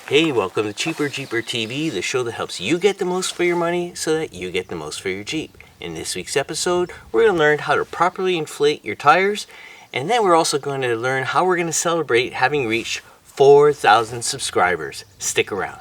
Hey, welcome to Cheaper Jeeper TV, the show that helps you get the most for your money so that you get the most for your Jeep. In this week's episode, we're going to learn how to properly inflate your tires, and then we're also going to learn how we're going to celebrate having reached 4,000 subscribers. Stick around.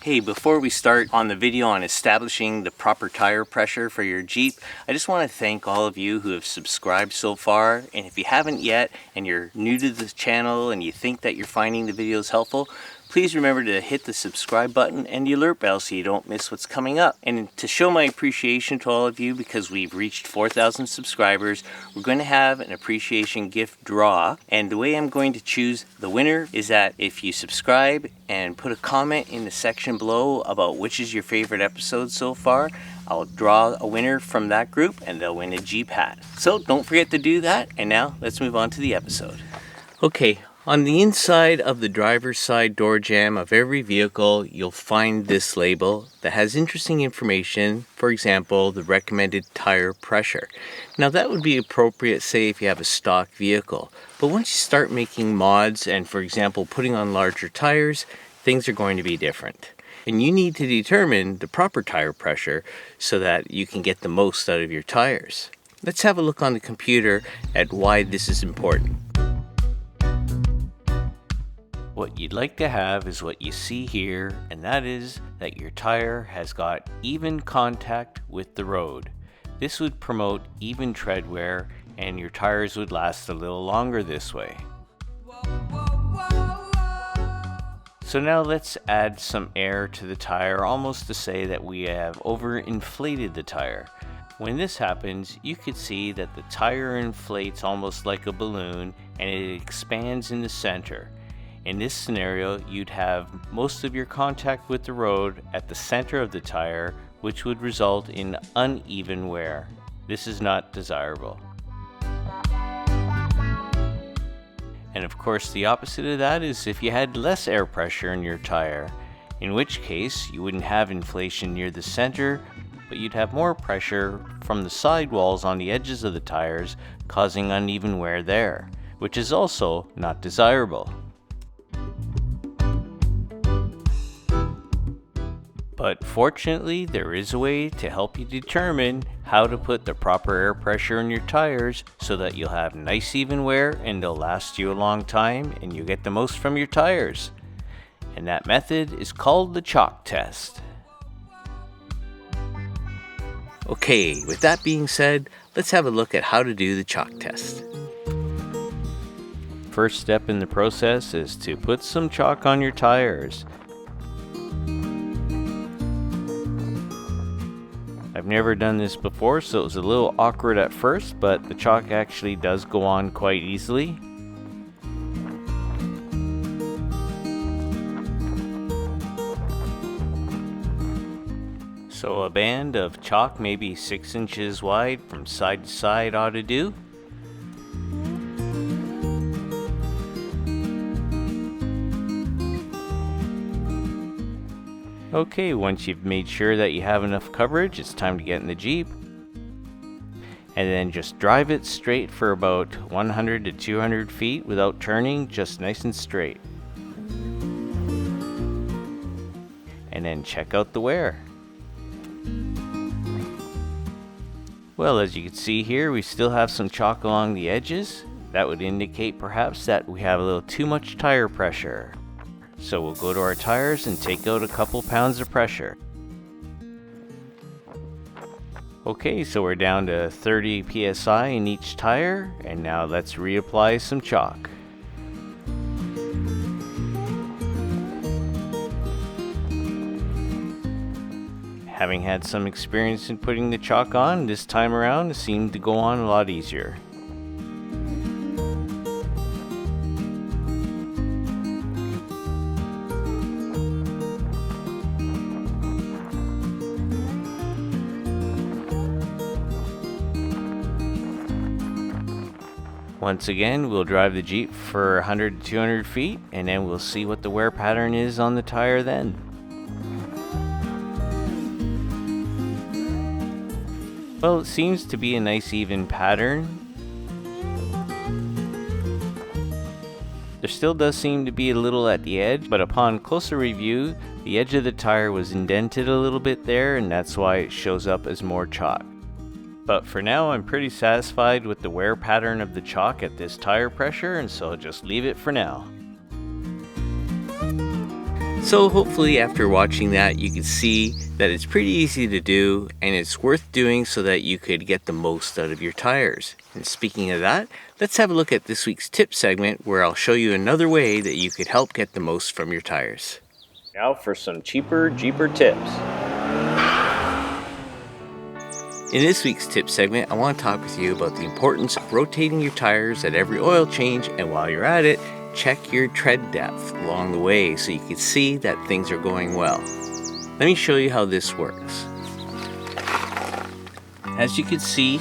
Hey, before we start on the video on establishing the proper tire pressure for your Jeep, I just want to thank all of you who have subscribed so far. And if you haven't yet and you're new to this channel and you think that you're finding the videos helpful, please remember to hit the subscribe button and the alert bell so you don't miss what's coming up. And to show my appreciation to all of you, because we've reached 4,000 subscribers, we're going to have an appreciation gift draw. And the way I'm going to choose the winner is that if you subscribe and put a comment in the section below about which is your favorite episode so far, I'll draw a winner from that group and they'll win a Jeep hat. So don't forget to do that. And now let's move on to the episode. Okay. On the inside of the driver's side door jamb of every vehicle, you'll find this label that has interesting information, for example, the recommended tire pressure. Now that would be appropriate, say, if you have a stock vehicle. But once you start making mods and, for example, putting on larger tires, things are going to be different. And you need to determine the proper tire pressure so that you can get the most out of your tires. Let's have a look on the computer at why this is important. What you'd like to have is what you see here, and that is that your tire has got even contact with the road. This would promote even tread wear, and your tires would last a little longer this way. So now let's add some air to the tire, almost to say that we have overinflated the tire. When this happens, you could see that the tire inflates almost like a balloon, and it expands in the center. In this scenario, you'd have most of your contact with the road at the center of the tire, which would result in uneven wear. This is not desirable. And of course, the opposite of that is if you had less air pressure in your tire, in which case you wouldn't have inflation near the center, but you'd have more pressure from the sidewalls on the edges of the tires, causing uneven wear there, which is also not desirable. But fortunately, there is a way to help you determine how to put the proper air pressure in your tires so that you'll have nice even wear and they'll last you a long time and you get the most from your tires. And that method is called the chalk test. Okay, with that being said, let's have a look at how to do the chalk test. First step in the process is to put some chalk on your tires. I've never done this before, so it was a little awkward at first, but the chalk actually does go on quite easily. So a band of chalk maybe 6 inches wide from side to side ought to do. Okay, once you've made sure that you have enough coverage, it's time to get in the Jeep. And then just drive it straight for about 100 to 200 feet without turning, just nice and straight. And then check out the wear. Well, as you can see here, we still have some chalk along the edges. That would indicate perhaps that we have a little too much tire pressure. So we'll go to our tires and take out a couple pounds of pressure. Okay, so we're down to 30 psi in each tire, and now let's reapply some chalk. Having had some experience in putting the chalk on, this time around it seemed to go on a lot easier. Once again, we'll drive the Jeep for 100 to 200 feet, and then we'll see what the wear pattern is on the tire then. Well, it seems to be a nice even pattern. There still does seem to be a little at the edge, but upon closer review, the edge of the tire was indented a little bit there, and that's why it shows up as more chalk. But for now, I'm pretty satisfied with the wear pattern of the chalk at this tire pressure, and so I'll just leave it for now. So hopefully after watching that, you can see that it's pretty easy to do and it's worth doing so that you could get the most out of your tires. And speaking of that, let's have a look at this week's tip segment where I'll show you another way that you could help get the most from your tires. Now for some cheaper Jeeper tips. In this week's tip segment, I want to talk with you about the importance of rotating your tires at every oil change, and while you're at it, check your tread depth along the way so you can see that things are going well. Let me show you how this works. As you can see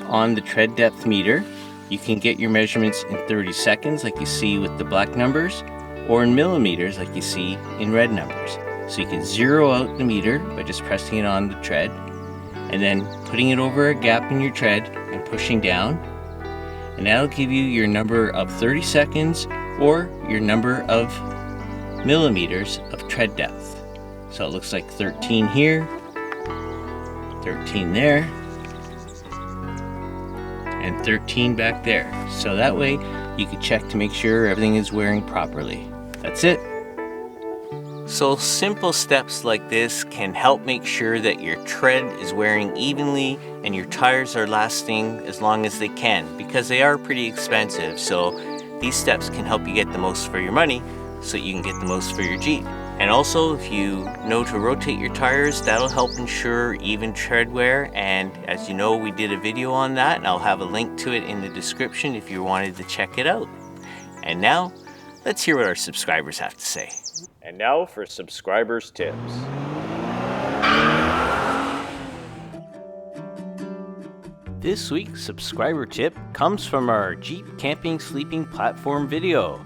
on the tread depth meter, you can get your measurements in 30 seconds like you see with the black numbers, or in millimeters like you see in red numbers. So you can zero out the meter by just pressing it on the tread and then putting it over a gap in your tread and pushing down, and that'll give you your number of 30 seconds or your number of millimeters of tread depth. So it looks like 13 here, 13 there, and 13 back there. So that way you can check to make sure everything is wearing properly. That's it. So simple steps like this can help make sure that your tread is wearing evenly and your tires are lasting as long as they can, because they are pretty expensive. So these steps can help you get the most for your money so you can get the most for your Jeep. And also, if you know to rotate your tires, that'll help ensure even tread wear. And as you know, we did a video on that, and I'll have a link to it in the description if you wanted to check it out. And now, let's hear what our subscribers have to say. And now for subscribers' tips. This week's subscriber tip comes from our Jeep Camping Sleeping Platform video.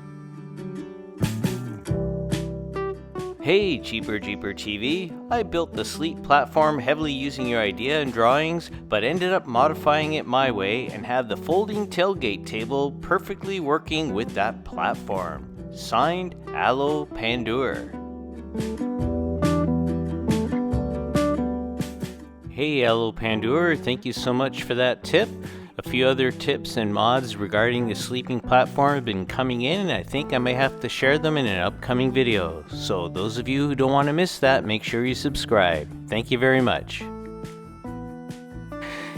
Hey Cheaper Jeeper TV, I built the sleep platform heavily using your idea and drawings, but ended up modifying it my way and have the folding tailgate table perfectly working with that platform. Signed, Aloe Pandur. Hey Aloe Pandur, thank you so much for that tip. A few other tips and mods regarding the sleeping platform have been coming in, and I think I may have to share them in an upcoming video. So those of you who don't want to miss that, make sure you subscribe. Thank you very much.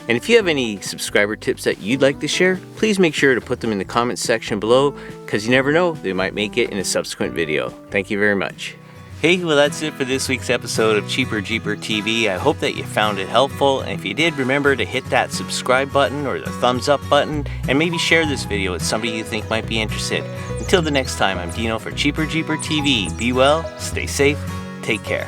And if you have any subscriber tips that you'd like to share, please make sure to put them in the comments section below, because you never know, they might make it in a subsequent video. Thank you very much. Hey, well that's it for this week's episode of Cheaper Jeeper TV. I hope that you found it helpful, and if you did, remember to hit that subscribe button or the thumbs up button, and maybe share this video with somebody you think might be interested. Until the next time, I'm Dino for Cheaper Jeeper TV. Be well, stay safe, take care.